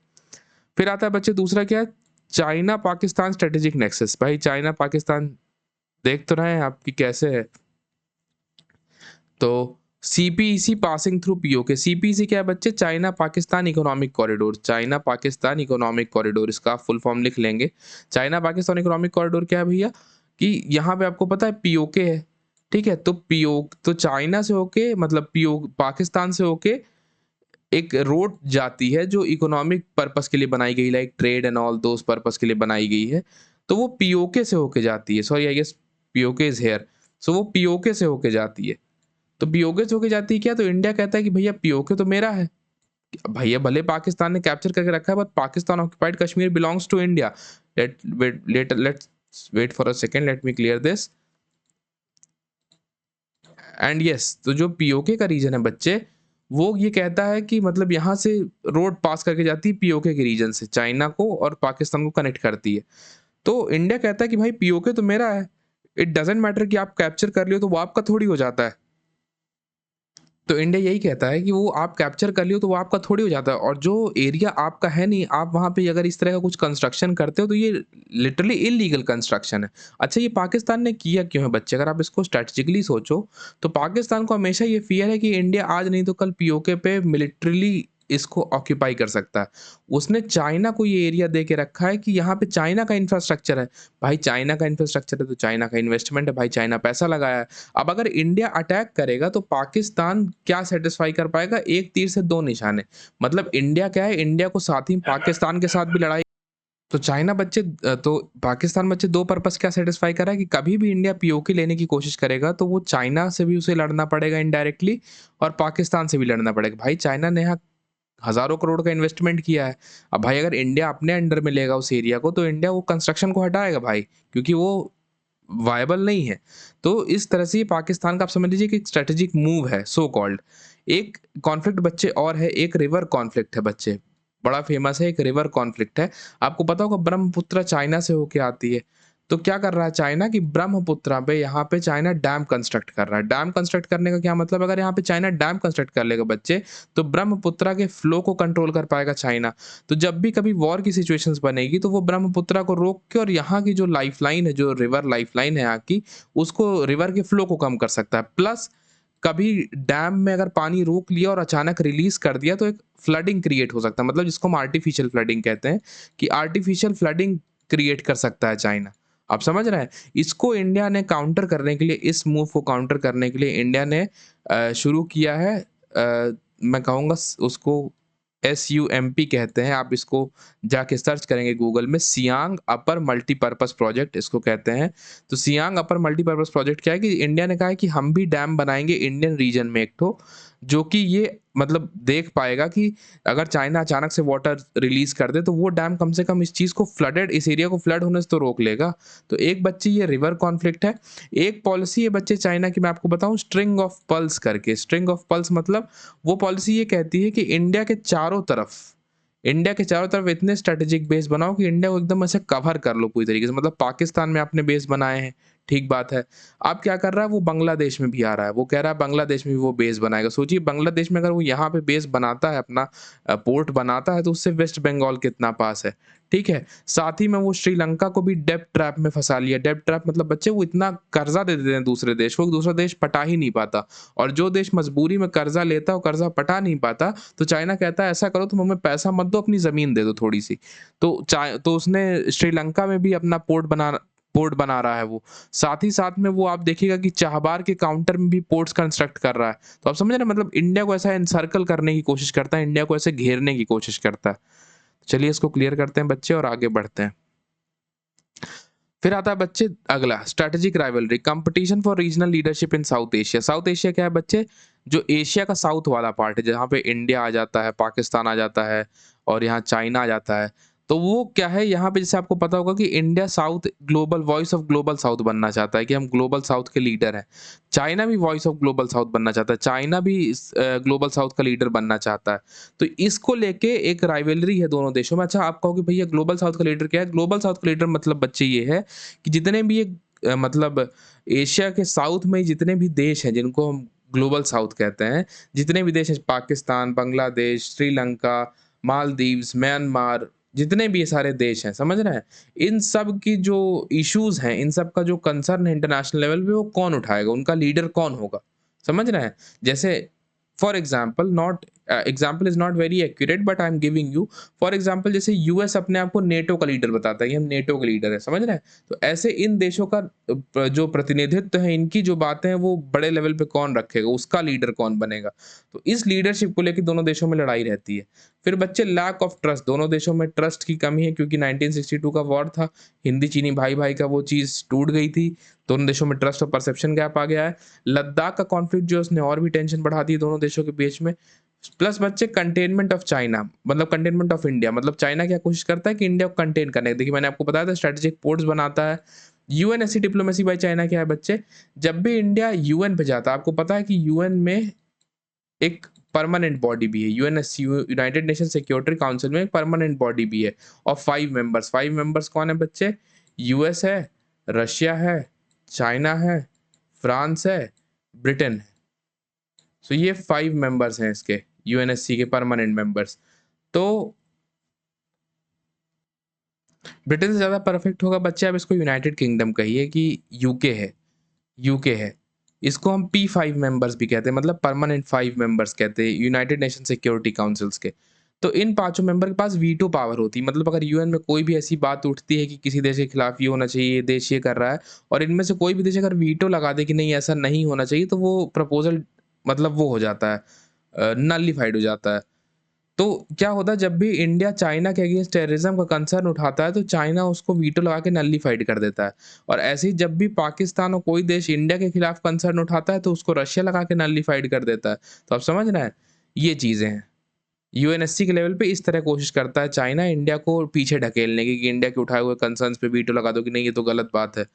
फिर आता है बच्चे दूसरा क्या है, चाइना पाकिस्तान स्ट्रेटेजिक नेक्सस। भाई चाइना पाकिस्तान देख तो रहे हैं आपकी कैसे है। तो CPEC passing through PoK. CPEC क्या है बच्चे? China Pakistan economic corridor. China Pakistan economic corridor, इसका आप फुल फॉर्म लिख लेंगे। चाइना पाकिस्तान इकोनॉमिक कॉरिडोर क्या है भैया, कि यहाँ पे आपको पता है पीओके है, ठीक है? तो तो चाइना से होके, मतलब पाकिस्तान से होके एक रोड जाती है जो इकोनॉमिक पर्पस के लिए बनाई गई, like trade and all those purpose के लिए बनाई गई है। तो वो पीओके से होके जाती है। Sorry I guess POK is here. So वो पीओके से होके जाती है। तो पीओके से होके जाती है क्या, तो इंडिया कहता है कि भैया पीओके तो मेरा है। भैया भले पाकिस्तान ने कैप्चर करके रखा है, but Pakistan occupied Kashmir belongs to India. Let's wait for a second, let me clear this. And yes, तो जो पीओके का रीजन है बच्चे, वो ये कहता है कि मतलब यहाँ से रोड पास करके जाती है पीओके के रीजन से, चाइना को और पाकिस्तान को कनेक्ट करती है। तो इंडिया कहता है कि भाई पीओके तो मेरा है, इट डजेंट मैटर कि आप कैप्चर कर लियो तो वो आपका थोड़ी हो जाता है। तो इंडिया यही कहता है कि वो आप कैप्चर कर लियो तो वो आपका थोड़ी हो जाता है, और जो एरिया आपका है नहीं, आप वहाँ पे अगर इस तरह का कुछ कंस्ट्रक्शन करते हो तो ये लिटरली इलीगल कंस्ट्रक्शन है। अच्छा, ये पाकिस्तान ने किया क्यों है बच्चे? अगर आप इसको स्ट्रैटेजिकली सोचो, तो पाकिस्तान को हमेशा ये फ़ियर है कि इंडिया आज नहीं तो कल पीओके पे मिलिट्रिली इसको ऑक्यूपाई कर सकता है। उसने चाइना को ये एरिया दे के रखा है कि यहाँ पे चाइना का इंफ्रास्ट्रक्चर है। भाई चाइना का इंफ्रास्ट्रक्चर है तो चाइना का इन्वेस्टमेंट है, भाई चाइना पैसा लगाया है। अब अगर इंडिया अटैक करेगा तो पाकिस्तान क्या सेटिस्फाई कर पाएगा? एक तीर से दो निशाने। मतलब इंडिया क्या है, इंडिया को साथ ही पाकिस्तान के साथ भी लड़ाई। तो चाइना बच्चे तो पाकिस्तान बच्चे दो पर्पस क्या सेटिस्फाई कर रहा है कि कभी भी इंडिया पीओके लेने की कोशिश करेगा तो वो चाइना से भी उसे लड़ना पड़ेगा इनडायरेक्टली, और पाकिस्तान से भी लड़ना पड़ेगा। भाई चाइना ने यहाँ हज़ारों करोड़ का इन्वेस्टमेंट किया है। अब भाई अगर इंडिया अपने अंडर में लेगा उस एरिया को, तो इंडिया वो कंस्ट्रक्शन को हटाएगा भाई, क्योंकि वो वायबल नहीं है। तो इस तरह से ये पाकिस्तान का आप समझ लीजिए कि एक स्ट्रैटेजिक मूव है सो कॉल्ड। एक कॉन्फ्लिक्ट बच्चे और है, एक रिवर कॉन्फ्लिक्ट है बच्चे, बड़ा फेमस है, एक रिवर कॉन्फ्लिक्ट है। आपको पता होगा ब्रह्मपुत्र चाइना से होके आती है। तो क्या कर रहा है चाइना कि ब्रह्मपुत्र पे यहाँ पे चाइना डैम कंस्ट्रक्ट कर रहा है। डैम कंस्ट्रक्ट करने का क्या मतलब, अगर यहाँ पे चाइना डैम कंस्ट्रक्ट कर लेगा बच्चे, तो ब्रह्मपुत्र के फ्लो को कंट्रोल कर पाएगा चाइना। तो जब भी कभी वॉर की सिचुएशंस बनेगी तो वो ब्रह्मपुत्र को रोक के, और यहाँ की जो लाइफलाइन है, जो रिवर लाइफलाइन है यहाँ की, उसको रिवर के फ्लो को कम कर सकता है। प्लस कभी डैम में अगर पानी रोक लिया और अचानक रिलीज कर दिया तो एक फ्लडिंग क्रिएट हो सकता है, मतलब जिसको हम आर्टिफिशियल फ्लडिंग कहते हैं, कि आर्टिफिशियल फ्लडिंग क्रिएट कर सकता है चाइना। आप समझ रहे हैं? इसको इंडिया ने काउंटर करने के लिए, इस मूव को काउंटर करने के लिए इंडिया ने शुरू किया है, मैं कहूँगा उसको SUMP कहते हैं। आप इसको जाके सर्च करेंगे गूगल में, सियांग अपर मल्टीपर्पस प्रोजेक्ट इसको कहते हैं। तो सियांग अपर मल्टीपर्पस प्रोजेक्ट क्या है कि इंडिया ने कहा है कि हम भी डैम बनाएंगे इंडियन रीजन में एक ठो, जो कि ये मतलब देख पाएगा कि अगर चाइना अचानक से वाटर रिलीज कर दे तो वो डैम कम से कम इस चीज़ को फ्लडेड, इस एरिया को फ्लड होने से तो रोक लेगा। तो एक बच्ची ये रिवर कॉन्फ्लिक्ट है। एक पॉलिसी है बच्चे चाइना की, मैं आपको बताऊं, स्ट्रिंग ऑफ पल्स करके। स्ट्रिंग ऑफ पल्स मतलब वो पॉलिसी ये कहती है कि इंडिया के चारों तरफ इंडिया के चारों तरफ इतने स्ट्रेटेजिक बेस बनाओ कि इंडिया को एकदम ऐसे कवर कर लो पूरी तरीके से। मतलब पाकिस्तान में आपने बेस बनाए हैं, ठीक बात है। अब क्या कर रहा है वो, बांग्लादेश में भी आ रहा है, वो कह रहा है बांग्लादेश में भी वो बेस बनाएगा। सोचिए बांग्लादेश में अगर वो यहाँ पे बेस बनाता है, अपना पोर्ट बनाता है, तो उससे वेस्ट बंगाल कितना पास है, ठीक है। साथ ही में वो श्रीलंका को भी डेब्ट ट्रैप में फंसा लिया। डेब्ट ट्रैप मतलब बच्चे वो इतना कर्जा दे देते हैं दूसरे देश को, दूसरा देश पटा ही नहीं पाता। और जो देश मजबूरी में कर्जा लेता है, वो कर्जा पटा नहीं पाता, तो चाइना कहता है ऐसा करो तुम हमें पैसा मत दो, अपनी जमीन दे दो थोड़ी सी। तो उसने श्रीलंका में भी अपना पोर्ट बना रहा है वो। साथ ही साथ में वो आप देखिएगा कि चाहबार के काउंटर में भी पोर्ट्स कंस्ट्रक्ट कर रहा है। तो आप समझ रहे हैं, मतलब इंडिया को ऐसा एनसर्कल करने की कोशिश करता है, इंडिया को ऐसे घेरने की कोशिश करता है। चलिए इसको क्लियर करते हैं बच्चे और आगे बढ़ते हैं। फिर आता है बच्चे अगला, strategic rivalry, competition for regional leadership in south Asia. South Asia क्या है बच्चे, जो एशिया का साउथ वाला पार्ट है, जहाँ पे इंडिया आ जाता है, पाकिस्तान आ जाता है और यहाँ चाइना आ जाता है। तो वो क्या है, यहाँ पे जैसे आपको पता होगा कि India south global voice of global south बनना चाहता है कि हम ग्लोबल साउथ के लीडर हैं। चाइना भी वॉइस ऑफ ग्लोबल साउथ बनना चाहता है, चाइना भी ग्लोबल साउथ का लीडर बनना चाहता है। तो इसको लेके एक राइवलरी है दोनों देशों में। अच्छा आप कहोगे भैया ग्लोबल साउथ का लीडर क्या है? ग्लोबल साउथ का लीडर मतलब बच्चे ये है कि जितने भी ये मतलब एशिया के साउथ में जितने भी देश हैं जिनको हम ग्लोबल साउथ कहते हैं, जितने भी देश हैं, पाकिस्तान, बांग्लादेश, श्रीलंका, मालदीव्स, म्यांमार, जितने भी ये सारे देश हैं, समझ रहे हैं? इन सब की जो इश्यूज हैं, इन सब का जो कंसर्न है इंटरनेशनल लेवल पे, वो कौन उठाएगा, उनका लीडर कौन होगा, समझ रहे हैं? जैसे for example, not example is not very accurate but I am giving you for example, जैसे यूएस अपने आप को नेटो का लीडर बताता है कि हम नेटो के लीडर है, समझ रहे हैं? तो ऐसे इन देशों का जो प्रतिनिधित्व है, इनकी जो बातें हैं, वो बड़े लेवल पे कौन रखेगा, उसका लीडर कौन बनेगा। तो इस लीडरशिप को लेकर दोनों देशों में लड़ाई रहती है। फिर बच्चे लैक ऑफ ट्रस्ट, दोनों देशों में ट्रस्ट की कमी है क्योंकि 1962 का वॉर था, हिंदी चीनी भाई भाई का वो चीज़ टूट गई थी, दोनों देशों में ट्रस्ट और परसेप्शन गैप आ गया है। लद्दाख का कॉन्फ्लिक्ट जो है उसने और भी टेंशन बढ़ा दी दोनों देशों के बीच में। प्लस बच्चे कंटेनमेंट ऑफ चाइना, मतलब कंटेनमेंट ऑफ इंडिया, मतलब चाइना क्या कोशिश करता है कि इंडिया को कंटेन करने की। देखिए मैंने आपको बताया था स्ट्रेटेजिक पोर्ट्स बनाता है। यूएनएससी डिप्लोमेसी बाय चाइना क्या है बच्चे, जब भी इंडिया यूएन पे जाता है, आपको पता है कि यूएन में एक परमानेंट बॉडी भी है, UNSC United nation security council में एक परमानेंट बॉडी भी है और 5 मेंबर्स। 5 मेंबर्स कौन है बच्चे? यूएस है, रशिया है, चाइना है, फ्रांस है, ब्रिटेन है। सो ये 5 मेंबर्स हैं इसके यूएनएससी के परमानेंट मेंबर्स। तो ब्रिटेन से ज़्यादा परफेक्ट होगा बच्चे, आप इसको यूनाइटेड किंगडम कहिए कि यूके है, यूके है। इसको हम P5 मेंबर्स भी कहते हैं, मतलब परमानेंट 5 मेंबर्स कहते हैं यूनाइटेड नेशन सिक्योरिटी काउंसिल्स के। तो इन पांचों मेंबर के पास वीटो पावर होती है, मतलब अगर यूएन में कोई भी ऐसी बात उठती है कि किसी देश के खिलाफ ये होना चाहिए, ये देश ये कर रहा है, और इनमें से कोई भी देश अगर वीटो लगा दे कि नहीं ऐसा नहीं होना चाहिए, तो वो प्रपोजल मतलब वो हो जाता है, नलिफाइड हो जाता है। तो क्या होता है, जब भी इंडिया चाइना के अगेंस्ट टेररिज्म का कंसर्न उठाता है, तो चाइना उसको वीटो लगा के नलिफाइड कर देता है। और ऐसे ही जब भी पाकिस्तान और कोई देश इंडिया के खिलाफ कंसर्न उठाता है, तो उसको रशिया लगा के नलिफाइड कर देता है। तो आप समझ रहे हैं, ये चीज़ें हैं। यूएनएससी के लेवल पे इस तरह कोशिश करता है चाइना इंडिया को पीछे ढकेलने की, कि इंडिया के उठाए हुए कंसर्न्स पे वीटो लगा दो कि नहीं ये तो गलत बात है,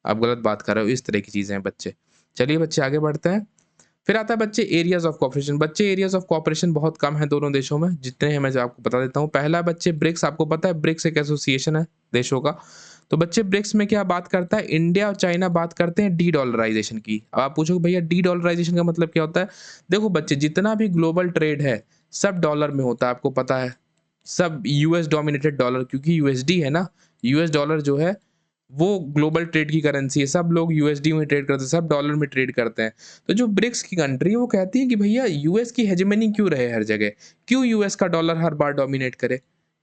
आप गलत बात कर रहे हो, इस तरह की चीज़ें हैं बच्चे। चलिए बच्चे आगे बढ़ते हैं। फिर आता है बच्चे एरियाज ऑफ कोऑपरेशन। बच्चे एरियाज ऑफ कोऑपरेशन बहुत कम है दोनों देशों में, जितने हैं मैं जो आपको बता देता हूँ। पहला बच्चे ब्रिक्स, आपको पता है ब्रिक्स एक एसोसिएशन है देशों का। तो बच्चे ब्रिक्स में क्या बात करता है, इंडिया और चाइना बात करते हैं डी डॉलराइजेशन की। अब आप पूछोगे भैया डी डॉलराइजेशन का मतलब क्या होता है? देखो बच्चे, जितना भी ग्लोबल ट्रेड है सब डॉलर में होता है, आपको पता है। सब यूएस डोमिनेटेड डॉलर, क्योंकि यूएसडी है ना, यूएस डॉलर जो है वो ग्लोबल ट्रेड की करेंसी है, सब लोग यूएसडी में ट्रेड करते हैं, सब डॉलर में ट्रेड करते हैं। तो जो ब्रिक्स की कंट्री है वो कहती है कि भैया यूएस की हेजेमनी क्यों रहे हर जगह, क्यों यूएस का डॉलर हर बार डोमिनेट करे?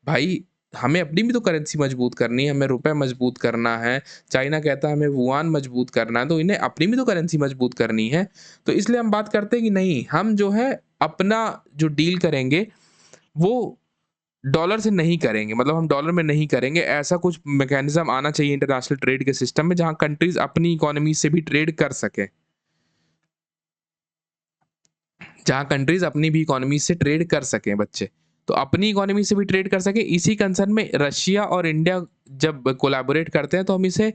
भाई हमें अपनी भी तो करेंसी मजबूत करनी है, हमें रुपए मजबूत करना है। चाइना कहता है हमें युआन मजबूत करना है, तो इन्हें अपनी भी तो करेंसी मजबूत करनी है। तो इसलिए हम बात करते हैं कि नहीं, हम जो है अपना जो डील करेंगे वो डॉलर से नहीं करेंगे, मतलब हम डॉलर में नहीं करेंगे। ऐसा कुछ मैकेनिज्म आना चाहिए इंटरनेशनल ट्रेड के सिस्टम में, जहां कंट्रीज अपनी इकोनॉमी से भी ट्रेड कर सकें, जहां कंट्रीज अपनी भी इकोनॉमी से ट्रेड कर सकें बच्चे। तो अपनी इकोनॉमी से भी ट्रेड कर सके, इसी कंसर्न में रशिया और इंडिया जब कोलैबोरेट करते हैं तो हम इसे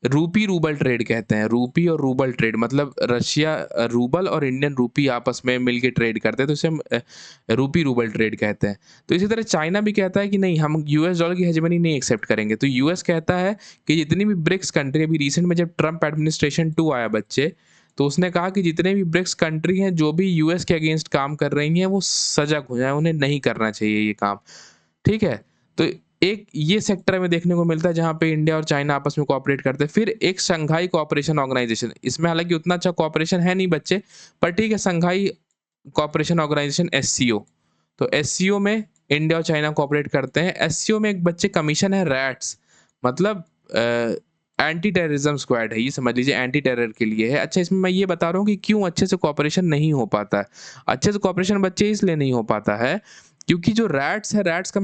रूपी रूबल ट्रेड कहते हैं, रूपी और रूबल ट्रेड, मतलब रशिया रूबल और इंडियन रूपी आपस में मिलके ट्रेड करते हैं, तो इसे हम रूपी रूबल ट्रेड कहते हैं। तो इसी तरह चाइना भी कहता है कि नहीं, हम यूएस डॉलर की हेजेमनी नहीं एक्सेप्ट करेंगे। तो यूएस कहता है कि जितनी भी ब्रिक्स कंट्री, अभी रिसेंट में जब ट्रम्प एडमिनिस्ट्रेशन 2 आया बच्चे, तो उसने कहा कि जितने भी ब्रिक्स कंट्री हैं जो भी यूएस के अगेंस्ट काम कर रही हैं, वो सजग हो जाएँ, उन्हें नहीं करना चाहिए ये काम। ठीक है? तो एक ये सेक्टर हमें देखने को मिलता है जहाँ पे इंडिया और चाइना आपस में कोऑपरेट करते हैं। फिर एक शंघाई कोऑपरेशन ऑर्गेनाइजेशन, इसमें हालाँकि उतना अच्छा कोऑपरेशन है नहीं बच्चे, पर ठीक है, शंघाई कोऑपरेशन ऑर्गेनाइजेशन एससीओ। तो एससीओ में इंडिया और चाइना कोऑपरेट करते हैं। एससीओ में एक बच्चे कमीशन है रैट्स, मतलब एंटी टेररिज्म स्क्वाड है, ये समझ लीजिए एंटी टेरर के लिए है। अच्छा, इसमें मैं ये बता रहा हूँ कि क्यों अच्छे से कोऑपरेशन नहीं हो पाता है। अच्छे से कोऑपरेशन बच्चे इसलिए नहीं हो पाता है क्योंकि जो रैट्स है, रैट्स का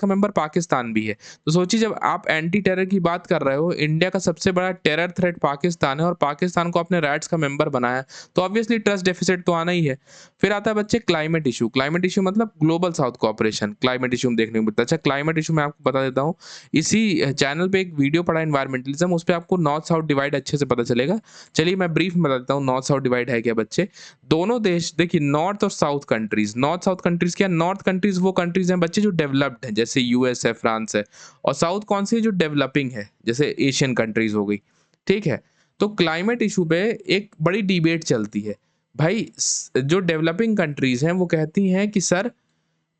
मेंबर पाकिस्तान भी है। तो सोचिए, जब आप एंटी टेरर की बात कर रहे हो, इंडिया का सबसे बड़ा टेरर थ्रेट पाकिस्तान है और पाकिस्तान को आपने रैट्स का मेंबर बनाया, तो ऑब्वियसली ट्रस्ट डेफिसिट तो आना ही है। फिर आता है बच्चे क्लाइमेट इशू। क्लाइमेट इशू मतलब global south cooperation, climate issue में देखने को मिलता है। अच्छा, क्लाइमेट इशू मैं आपको बता देता हूँ, इसी चैनल पे एक वीडियो पड़ा एनवायरमेंटलिज्म, उस पे आपको नॉर्थ साउथ डिवाइड अच्छे से पता चलेगा। चलिए मैं ब्रीफ में बता देता हूँ नॉर्थ साउथ डिवाइड है क्या बच्चे। दोनों देश देखिए, नॉर्थ और south countries, north south countries क्या, नॉर्थ कंट्रीज वो कंट्रीज हैं बच्चे जो डेवलप्ड हैं, जैसे यूएस है, फ्रांस है, और साउथ कौन सी है, जो डेवलपिंग है, जैसे एशियन कंट्रीज हो गई। ठीक है? तो क्लाइमेट इशू पे एक बड़ी डिबेट चलती है भाई। जो डेवलपिंग कंट्रीज हैं वो कहती हैं कि सर,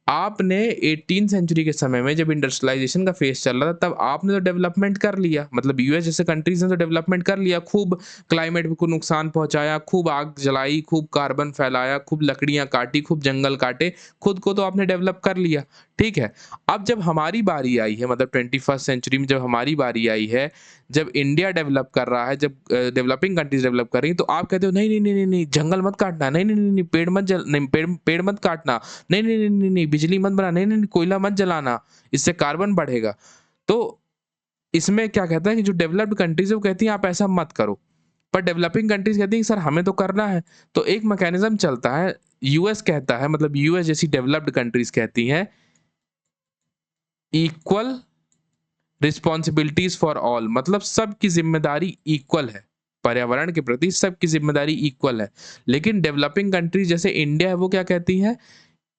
आपने 18 सेंचुरी के समय में जब इंडस्ट्रियलाइजेशन का फेज चल रहा था, तब आपने तो डेवलपमेंट कर लिया, मतलब यूएस जैसे कंट्रीज ने तो डेवलपमेंट कर लिया, खूब क्लाइमेट को नुकसान पहुंचाया, खूब आग जलाई, खूब कार्बन फैलाया, खूब लकड़ियां काटी, खूब जंगल काटे, खुद को तो आपने डेवलप कर लिया। ठीक है? अब जब हमारी बारी आई है, मतलब 21st सेंचुरी में जब हमारी बारी आई है, जब इंडिया डेवलप कर रहा है, जब डेवलपिंग कंट्रीज डेवलप कर रही हैं, तो आप कहते हो नहीं नहीं नहीं नहीं नहीं, जंगल मत काटना, नहीं नहीं नहीं नहीं, पेड़ मत जल नहीं, पेड़ मत काटना, नहीं नहीं नहीं नहीं नहीं, बिजली मत बनाना, नहीं नहीं नहीं, कोयला मत जलाना, इससे कार्बन बढ़ेगा। तो इसमें क्या कहता है कि जो डेवलप्ड कंट्रीज है वो कहती है आप ऐसा मत करो, पर डेवलपिंग कंट्रीज कहती है सर हमें तो करना है। तो एक मैकेनिज्म चलता है, यूएस कहता है, मतलब यूएस जैसी डेवलप्ड कंट्रीज कहती हैं इक्वल रिस्पॉन्सिबिलिटीज फॉर ऑल, मतलब सबकी जिम्मेदारी इक्वल है, पर्यावरण के प्रति सबकी जिम्मेदारी इक्वल है। लेकिन डेवलपिंग कंट्रीज जैसे इंडिया है वो क्या कहती है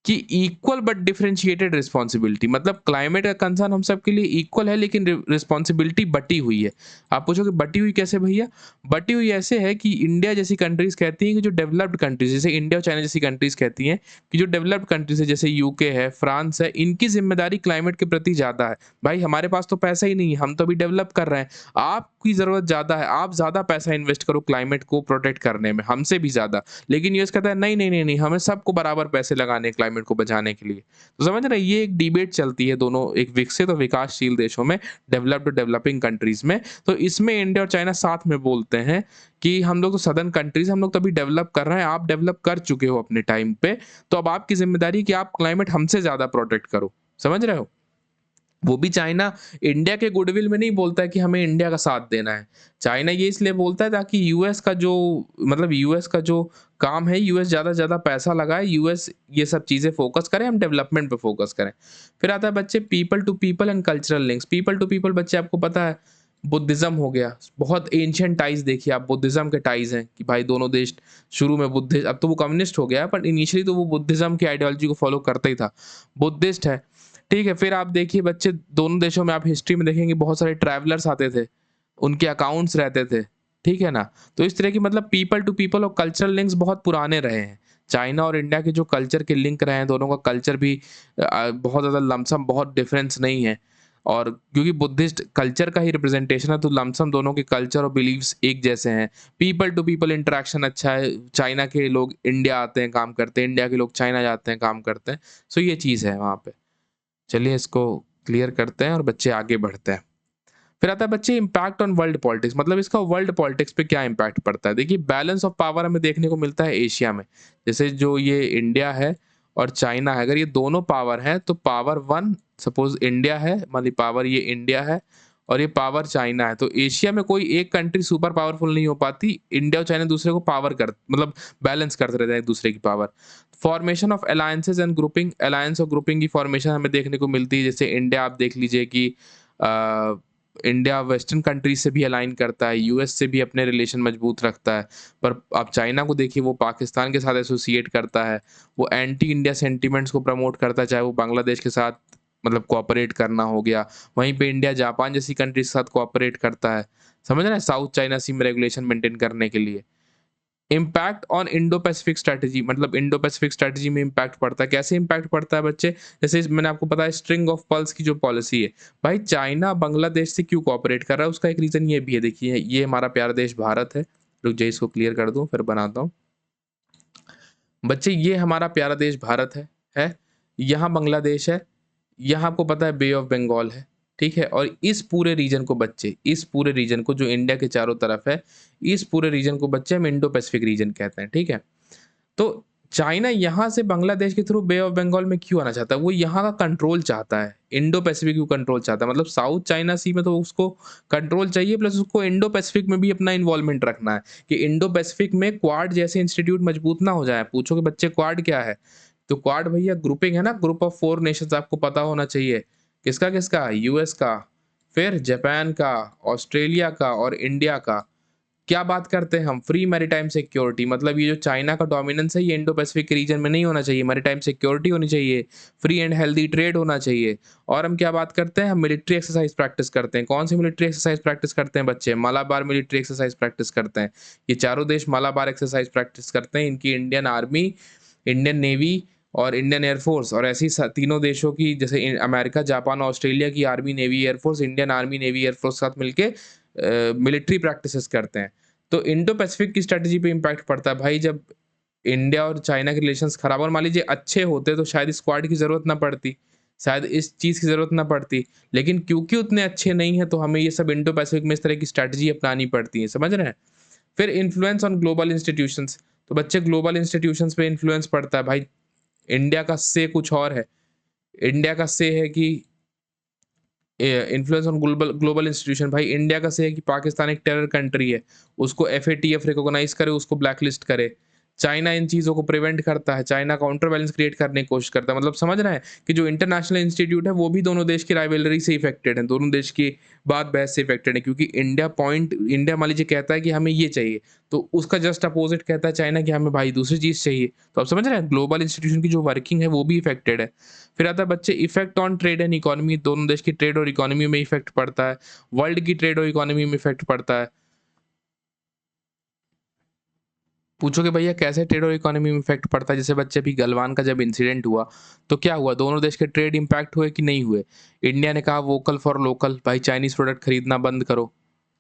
कि इक्वल बट डिफरेंशिएटेड रिस्पॉन्सिबिलिटी, मतलब क्लाइमेट का कंसर्न हम सब के लिए इक्वल है, लेकिन रिस्पॉन्सिबिलिटी बटी हुई है। आप पूछोगे बटी हुई कैसे भैया? बटी हुई ऐसे है कि इंडिया जैसी कंट्रीज कहती हैं कि जो डेवलप्ड कंट्रीज, जैसे इंडिया और चाइना जैसी कंट्रीज कहती हैं कि जो डेवलप्ड कंट्रीज है, जैसे यूके है, फ्रांस है, इनकी जिम्मेदारी क्लाइमेट के प्रति ज्यादा है। भाई हमारे पास तो पैसा ही नहीं है, हम तो अभी डेवलप कर रहे हैं, आपकी जरूरत ज्यादा है, आप ज्यादा पैसा इन्वेस्ट करो क्लाइमेट को प्रोटेक्ट करने में, हमसे भी ज्यादा। लेकिन यूएस कहता है नहीं नहीं नहीं नहीं, हमें सबको बराबर पैसे लगाने हैं क्लाइमेट को बचाने के लिए। तो समझ रहे हैं, ये एक डिबेट चलती है दोनों, एक विकसित और विकासशील देशों में, डेवलप्ड और डेवलपिंग कंट्रीज में। तो इसमें इंडिया और चाइना साथ में बोलते हैं कि हम लोग तो सदर्न कंट्रीज, हम लोग तो अभी डेवलप कर रहे हैं, आप डेवलप कर चुके हो अपने टाइम पे, तो अब आपकी जिम्मेदारी है कि आप क्लाइमेट हमसे ज्यादा प्रोटेक्ट करो। समझ रहे हो? वो भी चाइना इंडिया के गुडविल में नहीं बोलता है कि हमें इंडिया का साथ देना है। चाइना ये इसलिए बोलता है ताकि यूएस का जो, मतलब यूएस का जो काम है, यूएस ज़्यादा से ज़्यादा पैसा लगाए, यूएस ये सब चीज़ें फोकस करें, हम डेवलपमेंट पे फोकस करें। फिर आता है बच्चे people to people and cultural links. People to people बच्चे आपको पता है, बुद्धिज्म हो गया, बहुत एंशियंट टाइज देखिए आप, बुद्धिज्म के टाइज हैं कि भाई दोनों देश शुरू में बुद्धिस्ट, अब तो वो कम्युनिस्ट हो गया है, पर इनिशियली तो वो बुद्धिज्म की आइडियोलॉजी को फॉलो करता ही था, बुद्धिस्ट है। ठीक है? फिर आप देखिए बच्चे, दोनों देशों में आप हिस्ट्री में देखेंगे बहुत सारे ट्रैवलर्स आते थे, उनके अकाउंट्स रहते थे। ठीक है ना? तो इस तरह की, मतलब पीपल टू पीपल और कल्चरल लिंक्स बहुत पुराने रहे हैं। चाइना और इंडिया के जो कल्चर के लिंक रहे हैं, दोनों का कल्चर भी बहुत ज़्यादा लमसम, बहुत डिफरेंस नहीं है। और क्योंकि बुद्धिस्ट कल्चर का ही रिप्रेजेंटेशन है, तो लमसम दोनों के कल्चर और बिलीव्स एक जैसे हैं। पीपल टू पीपल इंटरेक्शन अच्छा है, चाइना के लोग इंडिया आते हैं काम करते हैं, इंडिया के लोग चाइना जाते हैं काम करते हैं। सो ये चीज़ है वहाँ पे। चलिए इसको क्लियर करते हैं और बच्चे आगे बढ़ते हैं। फिर आता है बच्चे इम्पैक्ट ऑन वर्ल्ड पॉलिटिक्स, मतलब इसका वर्ल्ड पॉलिटिक्स पे क्या इम्पैक्ट पड़ता है। देखिए बैलेंस ऑफ पावर हमें देखने को मिलता है एशिया में, जैसे जो ये इंडिया है और चाइना है, अगर ये दोनों पावर हैं तो पावर वन सपोज इंडिया है, मतलब पावर ये इंडिया है और ये पावर चाइना है, तो एशिया में कोई एक कंट्री सुपर पावरफुल नहीं हो पाती, इंडिया और चाइना दूसरे को पावर कर, मतलब बैलेंस करते रहते हैं एक दूसरे की power. Formation of alliances and grouping, alliance और ग्रुपिंग की फॉर्मेशन हमें देखने को मिलती है, जैसे इंडिया आप देख लीजिए कि इंडिया वेस्टर्न कंट्रीज से भी अलाइन करता है, यूएस से भी अपने रिलेशन मजबूत रखता है। पर आप चाइना को देखिए, वो पाकिस्तान के साथ एसोसिएट करता है, वो एंटी इंडिया सेंटिमेंट्स को प्रमोट करता है, चाहे वो बांग्लादेश के साथ मतलब कोऑपरेट करना हो गया। वहीं पे इंडिया जापान जैसी कंट्रीज के साथ कोऑपरेट करता है, समझ रहे हैं, साउथ चाइना सी में रेगुलेशन मेंटेन करने के लिए। Impact on Indo Pacific strategy, मतलब इंडो पैसिफिक स्ट्रैटेजी में इम्पैक्ट पड़ता है। कैसे इम्पैक्ट पड़ता है बच्चे? जैसे मैंने आपको बताया स्ट्रिंग ऑफ पर्ल्स की जो पॉलिसी है, भाई चाइना बांग्लादेश से क्यों कोऑपरेट कर रहा है, उसका एक रीजन ये भी है। देखिए, ये हमारा प्यारा देश भारत है। रुक जाइए, इसको क्लियर कर दूं फिर बनाता हूँ। बच्चे, ये हमारा प्यारा देश भारत है। यहाँ बांग्लादेश है, यहाँ आपको पता है बे ऑफ बंगाल है, ठीक है। और इस पूरे रीजन को बच्चे, इस पूरे रीजन को जो इंडिया के चारों तरफ है, इस पूरे रीजन को बच्चे हम इंडो पैसिफिक रीजन कहते हैं, ठीक है। तो चाइना यहाँ से बांग्लादेश के थ्रू बे ऑफ बंगाल में क्यों आना चाहता है? वो यहाँ का कंट्रोल चाहता है, इंडो पैसिफिक क्यों कंट्रोल चाहता है, मतलब साउथ चाइना सी में तो उसको कंट्रोल चाहिए, प्लस उसको इंडो पैसिफिक में भी अपना इन्वॉल्वमेंट रखना है कि इंडो पैसिफिक में क्वाड जैसे इंस्टीट्यूट मजबूत ना हो जाए। पूछोगे बच्चे क्वाड क्या है? तो क्वाड भैया ग्रुपिंग है ना, ग्रुप ऑफ 4 नेशंस, आपको पता होना चाहिए। किसका किसका? यूएस का, फिर जापान का, ऑस्ट्रेलिया का और इंडिया का। क्या बात करते हैं हम? फ्री मैरीटाइम सिक्योरिटी, मतलब ये जो चाइना का डोमिनेंस है, ये इंडो पैसिफिक के रीजन में नहीं होना चाहिए। मैरीटाइम सिक्योरिटी होनी चाहिए, फ्री एंड हेल्दी ट्रेड होना चाहिए। और हम क्या बात करते हैं? हम मिलिट्री एक्सरसाइज प्रैक्टिस करते हैं। कौन सी मिलिट्री एक्सरसाइज प्रैक्टिस करते हैं बच्चे? मालाबार मिलिट्री एक्सरसाइज प्रैक्टिस करते हैं। ये चारों देश मालाबार एक्सरसाइज प्रैक्टिस करते हैं। इनकी इंडियन आर्मी, इंडियन नेवी और इंडियन एयरफोर्स, और ऐसी तीनों देशों की, जैसे अमेरिका, जापान, ऑस्ट्रेलिया की army, navy, air force, Indian army, navy, air force के साथ मिलके मिलिट्री प्रैक्टिसेस करते हैं। तो इंडो पैसिफिक की स्ट्रैटेजी पे इम्पैक्ट पड़ता है भाई। जब इंडिया और चाइना के रिलेशंस खराब, और मान लीजिए अच्छे होते, तो शायद स्क्वाड की जरूरत ना पड़ती, शायद इस चीज की जरूरत ना पड़ती। लेकिन क्योंकि उतने अच्छे नहीं है, तो हमें ये सब इंडो पैसिफिक में इस तरह की स्ट्रैटेजी अपनानी पड़ती है, समझ रहे हैं। फिर इन्फ्लुएंस ऑन ग्लोबल इंस्टीट्यूशंस, तो बच्चे ग्लोबल इंस्टीट्यूशंस पे इन्फ्लुएंस पड़ता है भाई। इंडिया का से कुछ और है। इंडिया का से है कि influence on global global institution, भाई इंडिया का से है कि पाकिस्तान एक टेरर कंट्री है, उसको एफएटीएफ रिकॉग्नाइज करे, उसको ब्लैकलिस्ट करे। चाइना इन चीज़ों को प्रिवेंट करता है, चाइना काउंटर बैलेंस क्रिएट करने की कोशिश करता है। मतलब समझ रहे हैं कि जो इंटरनेशनल इंस्टीट्यूट है, वो भी दोनों देश की राइवलरी से इफेक्टेड है, दोनों देश की बात बहस से इफेक्टेड है। क्योंकि इंडिया मान लीजिए कहता है कि हमें ये चाहिए, तो उसका जस्ट अपोजिट कहता है चाइना कि हमें भाई दूसरी चीज़ चाहिए। तो आप समझ रहे हैं, ग्लोबल इंस्टीट्यूशन की जो वर्किंग है वो भी इफेक्टेड है। फिर आता है बच्चे effect on trade and economy, दोनों देश की ट्रेड और इकोनॉमी में इफेक्ट पड़ता है, वर्ल्ड की ट्रेड और इकोनॉमी में इफेक्ट पड़ता है। पूछोगे भैया कैसे ट्रेड और इकोनॉमी में इफेक्ट पड़ता है? जैसे बच्चे अभी गलवान का जब इंसिडेंट हुआ, तो क्या हुआ? दोनों देश के ट्रेड इम्पैक्ट हुए कि नहीं हुए? इंडिया ने कहा वोकल फॉर लोकल, भाई चाइनीज प्रोडक्ट खरीदना बंद करो,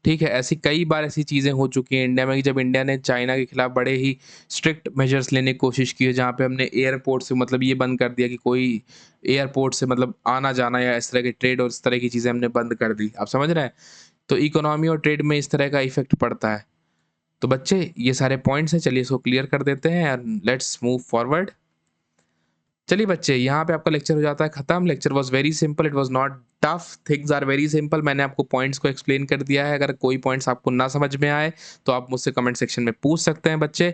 ठीक है। ऐसी कई बार ऐसी चीज़ें हो चुकी हैं इंडिया में कि जब इंडिया ने चाइना के खिलाफ बड़े ही स्ट्रिक्ट मेजर्स लेने की कोशिश की है, जहाँ पे हमने एयरपोर्ट से मतलब ये बंद कर दिया कि कोई एयरपोर्ट से मतलब आना जाना या इस तरह के ट्रेड और इस तरह की चीज़ें हमने बंद कर दी। आप समझ रहे हैं? तो इकोनॉमी और ट्रेड में इस तरह का इफेक्ट पड़ता है। तो बच्चे ये सारे पॉइंट्स हैं, चलिए इसको क्लियर कर देते हैं एंड लेट्स मूव फॉरवर्ड। चलिए बच्चे, यहाँ पे आपका लेक्चर हो जाता है खत्म। Lecture was very simple, it was not tough, things are very simple. मैंने आपको पॉइंट्स को एक्सप्लेन कर दिया है। अगर कोई पॉइंट्स आपको ना समझ में आए, तो आप मुझसे कमेंट सेक्शन में पूछ सकते हैं बच्चे।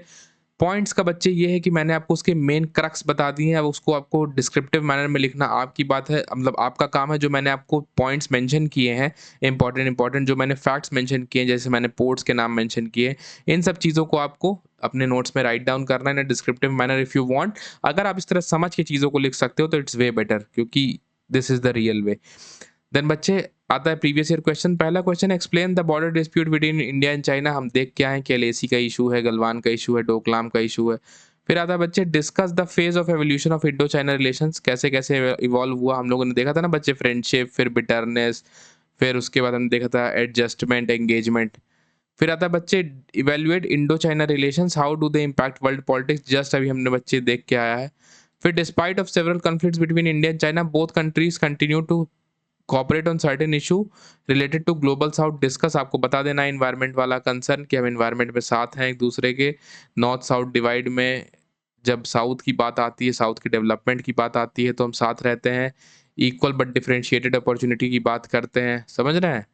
पॉइंट्स का बच्चे ये है कि मैंने आपको उसके मेन क्रक्स बता दिए हैं। अब उसको आपको डिस्क्रिप्टिव मैनर में लिखना आपकी बात है, मतलब आपका काम है। जो मैंने आपको पॉइंट्स मेंशन किए हैं, इंपॉर्टेंट जो मैंने फैक्ट्स मेंशन किए हैं, जैसे मैंने पोर्ट्स के नाम मेंशन किए, इन सब चीज़ों को आपको अपने नोट्स में राइट डाउन करना है इन descriptive manner if you want. अगर आप इस तरह समझ के चीज़ों को लिख सकते हो, तो इट्स वे बेटर, क्योंकि this is the real way. देन बच्चे आता है प्रीवियस ईयर क्वेश्चन। पहला question, explain the border dispute between India and China. हम देख के आए कि एलएसी का इशू है, गलवान का इशू है, डोकलाम का इशू है। फिर आता है बच्चे, discuss the phase of evolution of Indo China relations. कैसे कैसे इवॉल्व हुआ, हम लोगों ने देखा था ना बच्चे, फ्रेंडशिप, फिर बिटरनेस, फिर उसके बाद हमने देखा था एडजस्टमेंट, एंगेजमेंट। फिर आता है बच्चे, evaluate Indo China relations, how do they impact world politics. Just अभी हमने बच्चे देख के आया है। फिर despite of several conflicts between India and China, both countries continue to cooperate on certain issue related to Global South. Discuss, आपको बता देना है इन्वायरमेंट वाला कंसर्न कि हम इन्वायरमेंट में साथ हैं एक दूसरे के। नॉर्थ साउथ डिवाइड में जब साउथ की बात आती है, साउथ की डेवलपमेंट की बात आती है, तो हम साथ रहते हैं। इक्वल बट डिफरेंशिएटेड अपॉर्चुनिटी की बात करते हैं, समझ रहे हैं?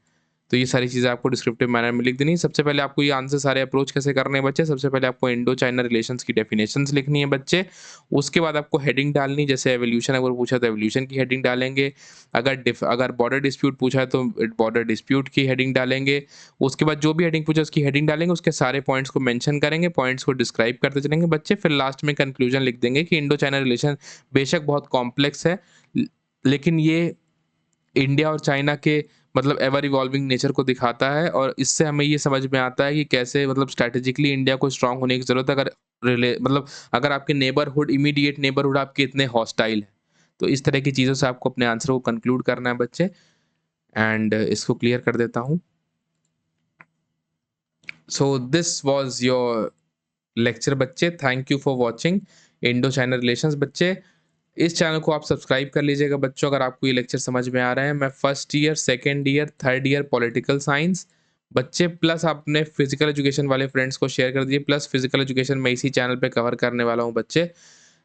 तो ये सारी चीज़ें आपको डिस्क्रिप्टिव मैनर में लिख देनी है। सबसे पहले आपको ये आंसर सारे अप्रोच कैसे करने हैं बच्चे, सबसे पहले आपको इंडो चाइना रिलेशंस की डेफिनेशंस लिखनी है बच्चे। उसके बाद आपको हेडिंग डालनी, जैसे एवोल्यूशन अगर पूछा तो एवोल्यूशन की हेडिंग डालेंगे। अगर बॉर्डर डिस्प्यूट पूछा है तो बॉर्डर डिस्प्यूट की हेडिंग डालेंगे। उसके बाद जो भी हेडिंग पूछा उसकी हेडिंग डालेंगे, उसके सारे पॉइंट्स को मेंशन करेंगे, पॉइंट्स को डिस्क्राइब करते चलेंगे बच्चे। फिर लास्ट में कंक्लूजन लिख देंगे कि इंडो चाइना रिलेशन बेशक बहुत कॉम्प्लेक्स है, लेकिन ये इंडिया और चाइना के मतलब एवर इवॉल्विंग नेचर को दिखाता है, और इससे हमें ये समझ में आता है कि कैसे मतलब स्ट्रैटेजिकली इंडिया को स्ट्रांग होने की ज़रूरत है, अगर मतलब अगर आपके नेबरहुड, इमीडिएट नेबरहुड आपके इतने हॉस्टाइल है। तो इस तरह की चीज़ों से आपको अपने आंसर को कंक्लूड करना है बच्चे। एंड इसको क्लियर कर देता हूँ। So this was your lecture बच्चे। Thank you for watching Indo China relations बच्चे। इस चैनल को आप सब्सक्राइब कर लीजिएगा बच्चों, अगर आपको ये लेक्चर समझ में आ रहे हैं। मैं first year, second year, third year political science बच्चे, प्लस अपने फिजिकल एजुकेशन वाले फ्रेंड्स को शेयर कर दीजिए, प्लस फिजिकल एजुकेशन मैं इसी चैनल पे कवर करने वाला हूँ बच्चे।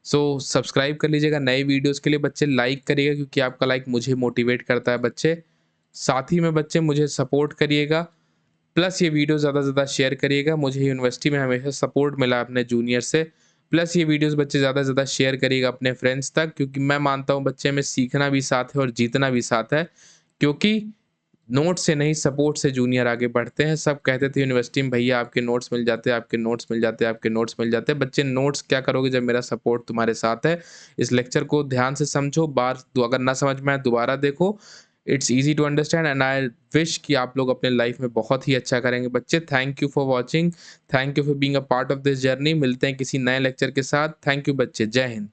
सो सब्सक्राइब कर लीजिएगा नए वीडियोस के लिए बच्चे, लाइक करिएगा क्योंकि आपका लाइक मुझे मोटिवेट करता है बच्चे। साथ ही में बच्चे मुझे सपोर्ट करिएगा, प्लस ये वीडियो ज़्यादा से ज़्यादा शेयर करिएगा। मुझे यूनिवर्सिटी में हमेशा सपोर्ट मिला अपने जूनियर से। प्लस ये वीडियोस बच्चे ज़्यादा से ज़्यादा शेयर करिएगा अपने फ्रेंड्स तक, क्योंकि मैं मानता हूँ बच्चे में सीखना भी साथ है और जीतना भी साथ है। क्योंकि नोट्स से नहीं, सपोर्ट से जूनियर आगे बढ़ते हैं। सब कहते थे यूनिवर्सिटी में, भैया आपके नोट्स मिल जाते हैं, आपके नोट्स मिल जाते हैं, आपके नोट्स मिल जाते हैं। बच्चे नोट्स क्या करोगे जब मेरा सपोर्ट तुम्हारे साथ है। इस लेक्चर को ध्यान से समझो, अगर ना समझ में आए दोबारा देखो। It's easy to understand and I wish कि आप लोग अपने लाइफ में बहुत ही अच्छा करेंगे बच्चे। Thank you for watching, thank you for being a part of this journey. मिलते हैं किसी नए लेक्चर के साथ। थैंक यू बच्चे, जय हिंद।